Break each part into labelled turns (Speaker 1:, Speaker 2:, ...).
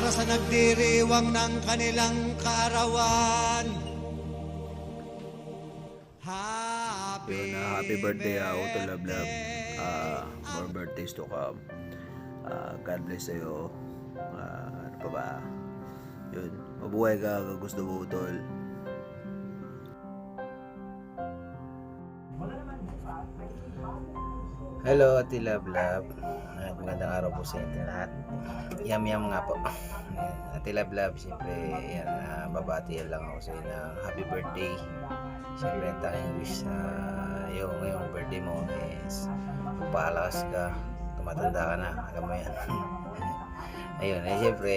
Speaker 1: para sa nagdiriwang ng kanilang kaarawan.
Speaker 2: Happy birthday ako to Love Love. More birthdays to come. God bless sa'yo. Ano pa ba? Yun, mabuhay ka kung gusto mo, tol. Hello, Ate Love Love. Magandang araw po sa inyo lahat. Yum nga po. Ate Love Love, siyempre, yan, babatihan lang ako sa inyo ng happy birthday. Siyempre, ang tanging wish sa iyo ngayong birthday mo is paalakas ka, tumatanda ka na, alam mo yan. Ayun, siyempre,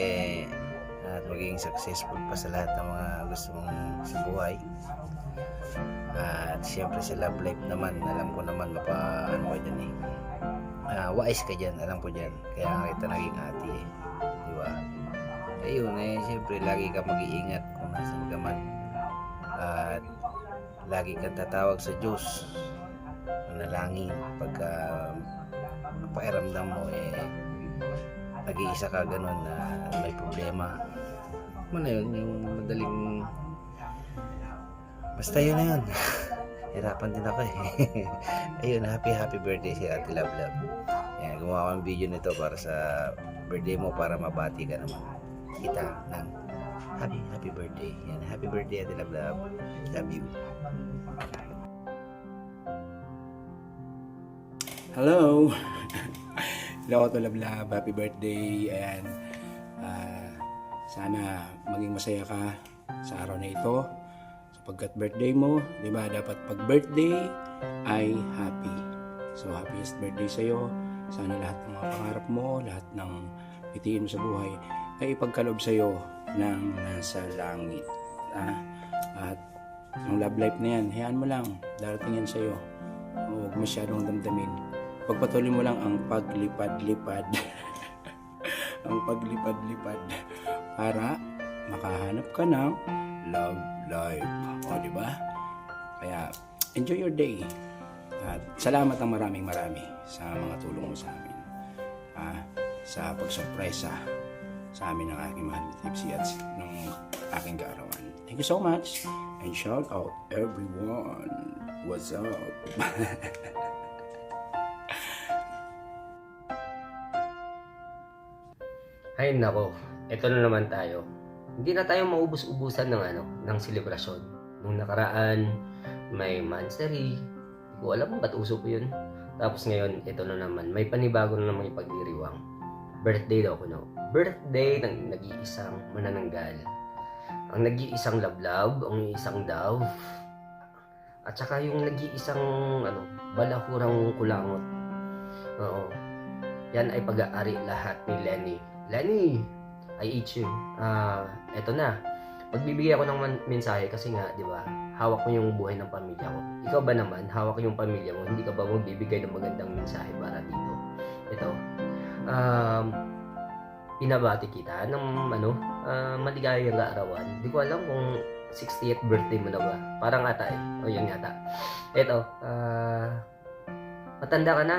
Speaker 2: at maging successful pa sa lahat ng mga gusto mong sa buhay. At siyempre sa love life naman, alam ko naman ano ka dyan wise ka dyan, alam ko dyan, kaya nga kita naging ate diba? Ayun, siyempre lagi ka mag-iingat kung nasan ka man, at lagi kang tatawag sa Diyos, manalangin pagka pakiramdam mo nag-iisa ka ganun na may problema mo na yun, yung madaling basta yun na yun. Hirapan din ako Ayun, happy birthday si Ate Love Love. Yan, gumawa ko ng video nito para sa birthday mo, para mabati ka naman kita ng happy birthday. Yan, happy birthday Ate Love Love. Love you.
Speaker 3: Hello! Hello to Love Love. Happy birthday. Ayan. Sana maging masaya ka sa araw na ito. Sapagkat birthday mo, di ba? Dapat pag birthday ay happy. So, happiest birthday sa'yo. Sana lahat ng mga pangarap mo, lahat ng pitiin mo sa buhay, ay ipagkalob sa'yo ng nasa langit. At yung love life na yan, hayaan mo lang. Darating yan sa'yo. Huwag masyadong damdamin. Pagpatuloy mo lang ang paglipad-lipad. Ang paglipad-lipad para makahanap ka ng love life. O, di ba? Kaya, enjoy your day. At salamat ng marami sa mga tulong mo sa amin. Sa pagsurpresa sa amin ng aking mahal na Tipsy at ng aking kaarawan. Thank you so much. And shout out everyone. What's up?
Speaker 4: Ay nako, eto na naman tayo. Hindi na tayo maubos-ubusan ng selebrasyon. Nung nakaraan, may monthsary. Hindi ko alam kung ba't uso po yun. Tapos ngayon, ito na naman. May panibago na naman ipagdiriwang. Birthday daw ko, no? Birthday ng nag-iisang manananggal. Ang nag-iisang lablab, ang isang dove. At saka yung nag-iisang balahurang kulangot. Oo. Yan ay pag-aari lahat ni Lenny. Lenny, I hate you. Eto na. Magbibigay ako ng mensahe kasi nga, di ba, hawak mo yung buhay ng pamilya ko. Ikaw ba naman, hawak yung pamilya mo, hindi ka ba magbibigay ng magandang mensahe para dito? Ito, pinabati kita ng maligayang kaarawan. Di ko alam kung 60th birthday mo na ba. Parang ata O yun ata. Ito, matanda ka na.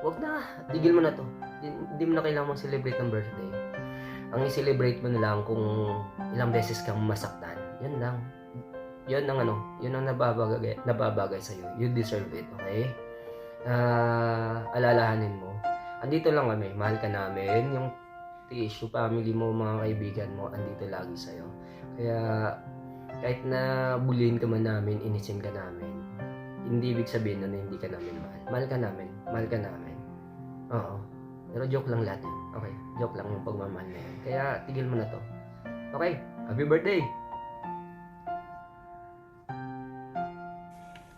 Speaker 4: Huwag na, tigil mo na to. Hindi mo na kailangan mag-celebrate ng birthday. Ang i-celebrate mo na lang kung ilang beses kang masaktan. Yan lang. Yun ang nababagay sa'yo. You deserve it, okay? Alalahanin mo. Andito lang kami. Mahal ka namin. Yung tissue family mo, mga kaibigan mo, andito lagi sa'yo. Kaya, kahit na bulihin ka man namin, inisin ka namin, hindi ibig sabihin na hindi ka namin mahal. Mahal ka namin. Mahal ka namin. Oo. Pero joke lang lahat yun. Okay, joke lang yung pagmamahal na yan. Kaya tigil mo na to. Okay, happy birthday!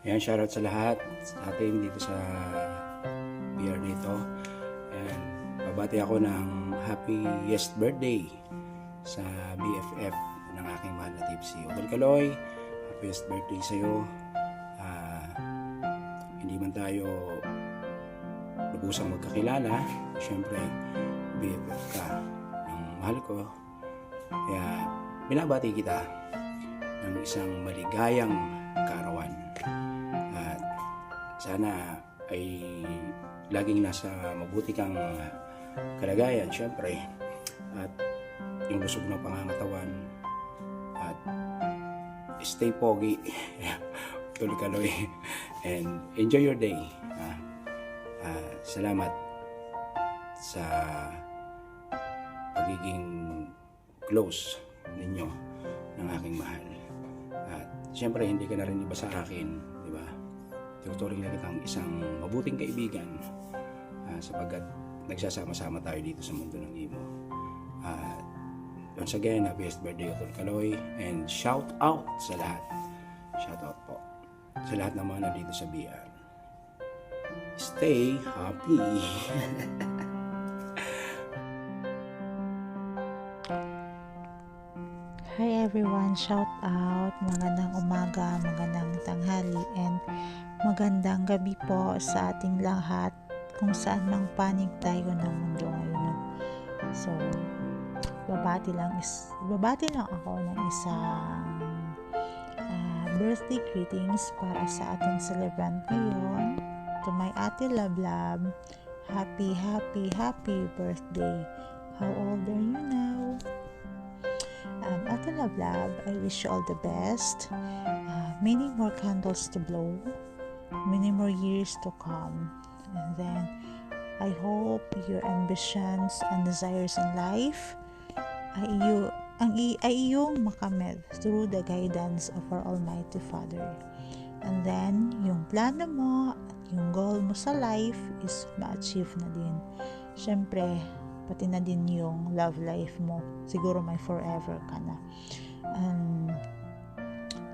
Speaker 3: Ayan, shoutout sa lahat sa atin dito sa PR nito. And babati ako ng happiest birthday sa BFF ng aking mahal na Tipsy. Udol Kaloy, happiest birthday sa'yo. Hindi man tayo lubusang magkakilala, syempre BFF ka ng mahal ko, kaya binabati kita ng isang maligayang kaarawan at sana ay laging nasa mabuti kang kalagayan syempre, at yung lusog ng pangangatawan, at stay pogi. Utol Kaloy, and enjoy your day. Salamat sa pagiging close ninyo ng aking mahal. At siyempre, hindi ka na rin iba sa akin, di ba? Tinuturing na kitang isang mabuting kaibigan, sapagkat nagsasama-sama tayo dito sa mundo ng Imo. Once again, happiest birthday, Utol Kaloy, and shout out sa lahat. Shout out po sa lahat ng mga nandito sa BR. Stay happy.
Speaker 5: Hi everyone, shout out, magandang umaga, magandang tanghali, and magandang gabi po sa ating lahat kung saan mang panig tayo ng mundo ngayon. So, babati lang ako ng isang birthday greetings para sa ating celebrant ngayon. To my Ate Love Love, happy birthday. How old are you now? Ate Love Love, I wish you all the best. Many more candles to blow, many more years to come. And then, I hope your ambitions and desires in life ay iyong makamit through the guidance of our Almighty Father. And then, yung plano mo, yung goal mo sa life is ma-achieve na din. Siyempre, pati na din yung love life mo. Siguro may forever ka na. And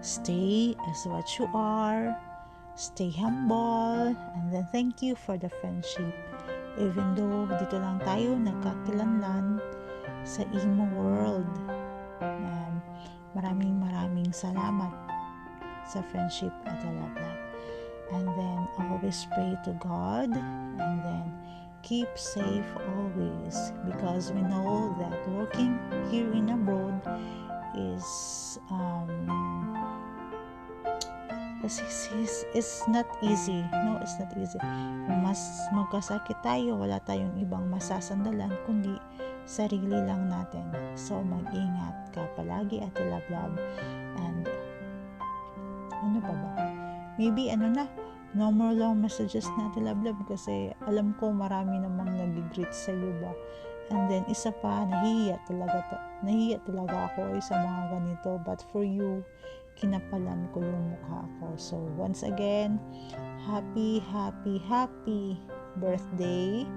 Speaker 5: stay as what you are. Stay humble. And then thank you for the friendship. Even though dito lang tayo nagkakilanlan sa Imo World. Maraming salamat sa friendship at love. And then always pray to God, and then keep safe always, because we know that working here in abroad is not easy. No, it's not easy. Mas magkasakit tayo, wala tayong ibang masasandalan kundi sarili lang natin. So mag-ingat ka palagi at love. And ano pa ba? Maybe no more long messages natin love kasi alam ko marami namang nag-greet sa iyo ba. And then isa pa, nahihiya talaga ako sa mga ganito, but for you, kinapalan ko yung mukha ko. So once again, happy birthday.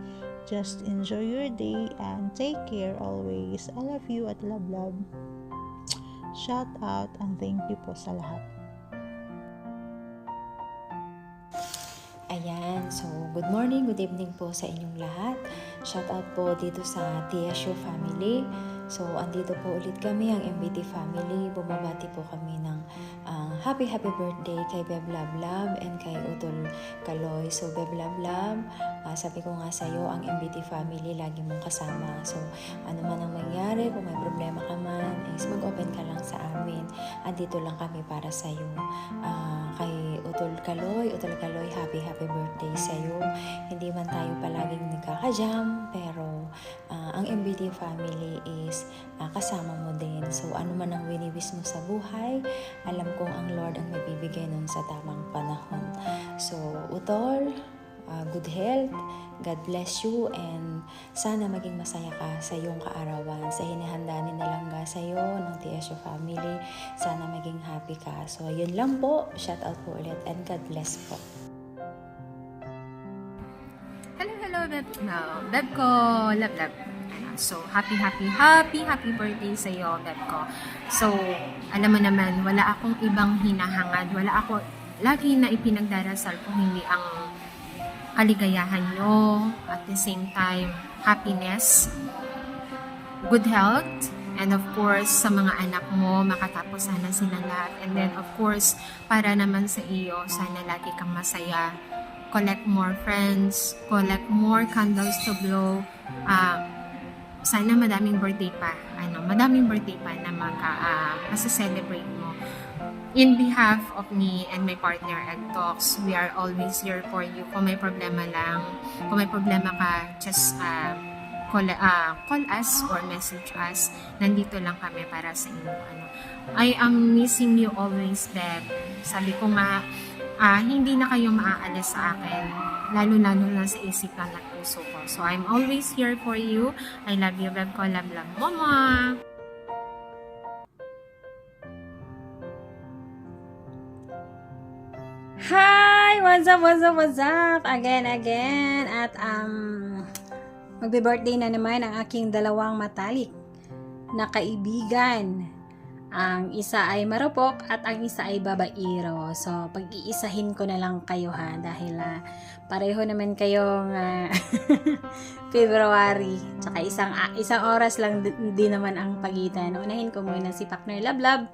Speaker 5: Just enjoy your day and take care always. I love you at love. Shout out and thank you po sa lahat.
Speaker 6: Ayan, so good morning, good evening po sa inyong lahat. Shout out po dito sa TSU family. So, andito po ulit kami, ang MBT family. Bumabati po kami ng happy birthday kay Beb Love Love and kay Utol Kaloy. So, Beb Love Love, sabi ko nga sa'yo, ang MBT family lagi mong kasama. So, ano man ang mangyari, kung may problema ka man, is mag-open ka lang sa amin. Andito lang kami para sa'yo. Kay Utol Kaloy, happy birthday sa'yo. Hindi man tayo palaging nagkakajam, pero ang MBT family is kasama mo din. So, ano man ang winiwis mo sa buhay, alam kong ang Lord ang mabibigay nun sa tamang panahon. So, Utol, good health, God bless you, and sana maging masaya ka sa iyong kaarawan, sa hinihanda ni Nalangga sa iyo ng TSU family. Sana maging happy ka. So, yun lang po. Shout out po ulit, and God bless po.
Speaker 7: Hello, Beb ko, love. So, happy birthday sa iyo, Beb ko. So, alam mo naman, wala akong ibang hinahangad, wala ako lagi na ipinagdarasal kung hindi ang kaligayahan nyo, at the same time, happiness, good health, and of course, sa mga anak mo, makatapos sana sila lahat. And then, of course, para naman sa iyo, sana lagi kang masaya. Collect more friends, collect more candles to blow. Sana madaming birthday pa na celebrate mo. In behalf of me and my partner Egg Talks, we are always here for you. Kung may problema lang, kung may problema ka, just call us or message us. Nandito lang kami para sa inyo. I am missing you always, Beb. Sabi ko nga, hindi na kayo maaalis sa akin. Lalo-lalo na sa isipan at puso ko. So, I'm always here for you. I love you, Beb ko. Love, love, Mama.
Speaker 8: Hi! What's up, what's up, what's up? Again. At magbe-birthday na naman ang aking dalawang matalik na kaibigan. Ang isa ay marupok at ang isa ay babairo. So, pag-iisahin ko na lang kayo ha. Dahil pareho naman kayong February. Tsaka isang oras lang din naman ang pagitan. Unahin ko muna si Partner Love.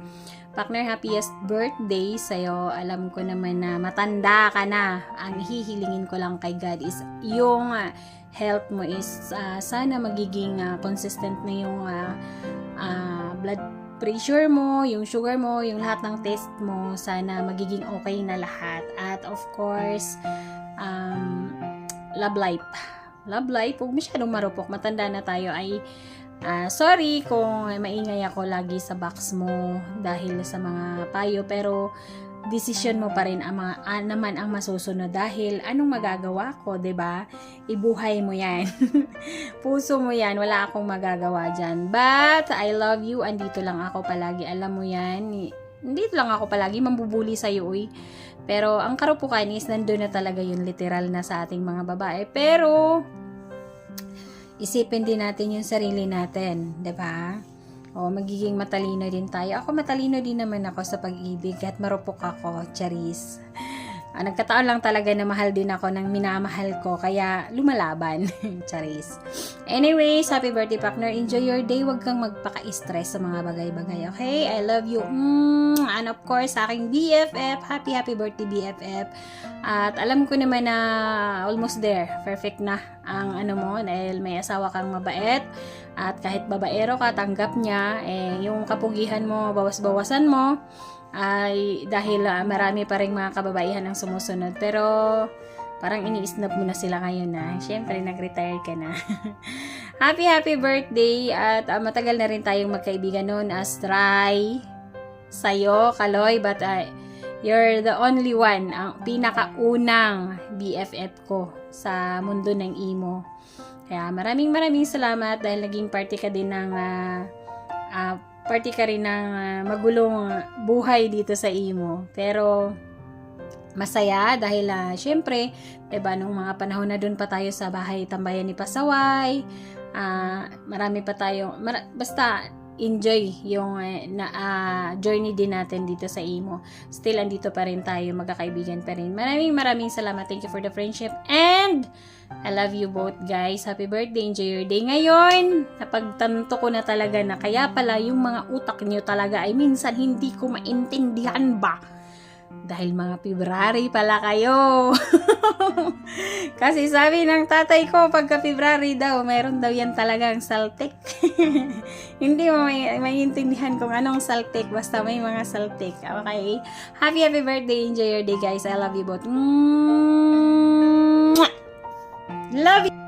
Speaker 8: Partner, happiest birthday sa'yo. Alam ko naman na matanda ka na. Ang hihilingin ko lang kay God is yung health mo is sana magiging consistent na yung blood pressure mo, yung sugar mo, yung lahat ng test mo. Sana magiging okay na lahat. At of course, love life. Love life, huwag masyadong marupok. Matanda na tayo ay sorry kung maingay ako lagi sa box mo dahil sa mga payo, pero decision mo pa rin naman ang masusunod dahil anong magagawa ko, 'di ba? Ibuhay mo 'yan. Puso mo 'yan, wala akong magagawa diyan. But I love you, andito lang ako palagi. Alam mo 'yan. Andito lang ako palagi, mambubuli sa iyo, uy. Pero ang karupukan is nandoon na talaga yun, literal na sa ating mga babae. Pero isipin din natin yung sarili natin, 'di ba? O magiging matalino din tayo. Ako matalino din naman ako sa pag-ibig at marupok ako, charis. Nagkataon lang talaga na mahal din ako ng minamahal ko, kaya lumalaban, charis. Anyways, happy birthday, partner. Enjoy your day. Huwag kang magpaka-stress sa mga bagay-bagay, okay? I love you. And of course, sa aking BFF, happy birthday, BFF. At alam ko naman na almost there. Perfect na ang mo, dahil may asawa kang mabait. At kahit babaero ka, tanggap niya. Yung kapugihan mo, bawas-bawasan mo. Ay dahil marami pa rin mga kababaihan ang sumusunod. Pero parang ini-snap mo na sila ngayon na. Siyempre, nag-retire ka na. happy birthday. At matagal na rin tayong magkaibigan noon as Try sa'yo, Kaloy. But you're the only one, ang pinakaunang BFF ko sa mundo ng emo. Kaya maraming salamat dahil naging party ka din ng party ka rin ng magulong buhay dito sa emo. Pero masaya dahil syempre, diba, nung mga panahon na doon pa tayo sa bahay tambayan ni Pasaway, marami pa tayo, basta enjoy yung journey din natin dito sa emo. Still, andito pa rin tayo, magkakaibigan pa rin. Maraming salamat. Thank you for the friendship. And I love you both, guys. Happy birthday. Enjoy your day. Ngayon, napagtanto ko na talaga na kaya pala yung mga utak nyo talaga ay minsan hindi ko maintindihan ba. Dahil mga February pala kayo. Kasi sabi ng tatay ko, pagka February daw, mayroon daw yan talagang saltik. Hindi mo maintindihan kung anong saltik, basta may mga saltik. Okay? Happy birthday. Enjoy your day, guys. I love you both. Love you.